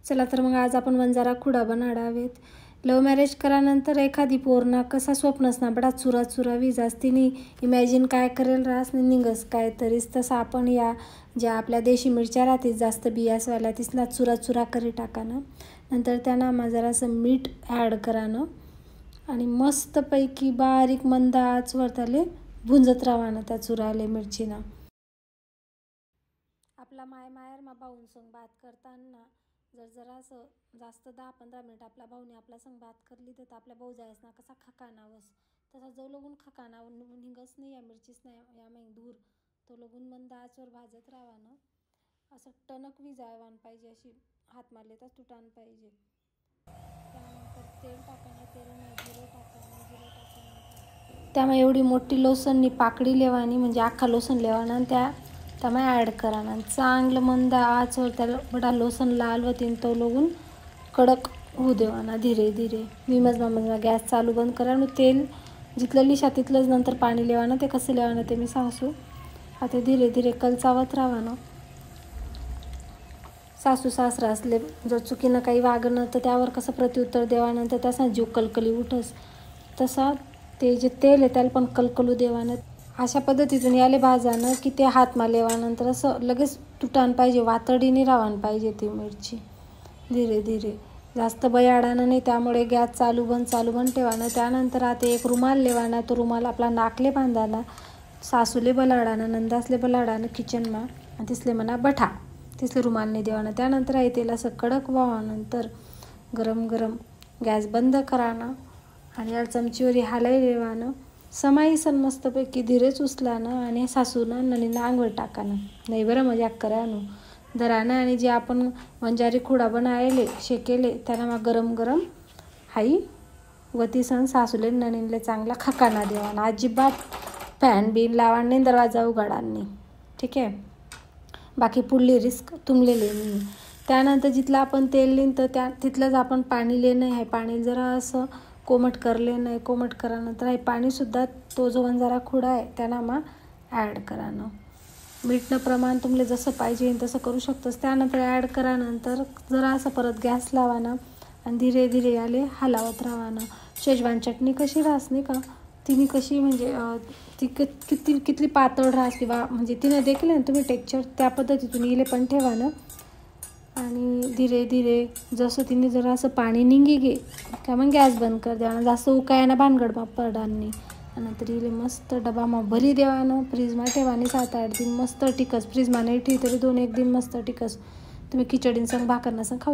चला तर मग आज आपण वंजारा खुडा बनाडावेत. लव मॅरेज करानंतर एखादी पोरना कसा स्वप्नच ना बडा चुरा चुरा विजास तिने इमॅजिन काय करेल रास निघस काय तरीच. तसं आपण या ज्या आपल्या देशी मिरच्या राहतील जास्त बियासवाल्या तिसला चुरा चुरा करी टाकानं. नंतर त्यांना जरासं मीठ ॲड करानं आणि मस्तपैकी बारीक मंद आचवर त्याले भुंजत राहावं त्या चुराले मिरचीना. आपला मायरमा भाऊन संग बात करताना जरा असं जास्त 10-15 मिनिट आपल्या भाऊने आपला संग बात करली तर आपल्या भाऊ जायस ना कसा खकानावस तसा जो लगून खकानाव निघस नाही या मिरचीच नाही या मग दूर तो लगून मंद आचवर भाजत राहावं. असं टणक विजायवान पाहिजे, अशी हात मारले तर तुटान पाहिजे. त्यानंतर तेल टाकानं, तेलमध्ये जिरे टाकानं, त्यामुळे एवढी मोठी लोसननी पाकडी लेवानी म्हणजे अख्खा लोसन लेवाना आणि त्यामुळे ॲड कराना चांगलं मंद आचवर त्याला बडा लोसन लाल वतीन तो लगून कडक होऊ देवाना धीरे धीरे. विमजमा गॅस चालू बंद करानं. तेल जिथलं लिशा तिथलंच नंतर पाणी लेवानं. ते कसं लेवानं ते मी सांगसू. आता धीरे धीरे कलचावत राहावं. सासू सासरा असले जर चुकीनं काही वागणं तर त्यावर कसं प्रत्युत्तर देवानंतर त्याचा जीव कलकली उठस तसा ते जे तेल आहे त्याला पण कलकलू देवानं. अशा पद्धतीतून याले भाजानं की ते हात मारल्यानंतर असं लगेच तुटान पाहिजे, वातडीने रावान पाहिजे ती मिरची. धीरे धीरे जास्त बयाडानं नाही, त्यामुळे गॅस चालू बंद ठेवानं. त्यानंतर आता एक रुमाल लेवाना, तो रुमाल आपला नाकले बांधाना. सासूले बलाडानं, नंदासले बलाडानं किचनमा आणि तिसले म्हणा बठा तिसले रुमालने देवानं. त्यानंतर आहे तेल असं कडक व्हावानंतर गरम गरम गॅस बंद कराना आणि या चमचीवरी हालाई देवानं. समाईसन मस्तपैकी धीरेच उचलानं आणि सासूनं नणीनं आंघोळ टाकानं. नाही बरं मजाक करानं धरानं आणि जे आपण वंजारी खुडा बनायले शेकेले त्यांना मग गरम गरम हाई वतीसन सासूले नणीनले चांगला खकाना देवाना. अजिबात फॅन बिन लावान नाही, दरवाजा उघडान नाही, ठीक आहे. बाकी पुढली रिस्क तुमलेले नाही. त्यानंतर जिथलं आपण तेल लिहिन तर तिथलंच आपण पाणी लेणं आहे. पाणी जरा असं कोमट करले नाही. कोमट करानंतर आहे पाणीसुद्धा तो जो वंजारा खुडा आहे त्यांना मग ॲड करानं. मीठनं प्रमाण तुमले जसं पाहिजे तसं करू शकतोस. त्यानंतर ॲड करानंतर जरा असं परत गॅस लावाना आणि धीरे धीरे याले हलावत राहावं. शेजवान चटणी कशी राहस नाही का तिने कशी म्हणजे ती किती पातळ राहस किंवा म्हणजे तिने देखील ना तुम्ही टेक्चर त्या पद्धतीतून इले पण ठेवानं. आणि धीरे धीरे जसं तिने जरा असं पाणी निघी गे का मग गॅस बंद कर देवानं. जास्त उकायना भानगड मा पडांनी आणि नंतर इले मस्त डबामा भरी देवानं. फ्रीजमा ठेवानी 7-8 दिन मस्त टिकस. फ्रीजमा नाही ठेवी तरी 2-1 दिन मस्त टिकस. तुम्ही खिचडीन संग भाकरना संग खाऊ शकता.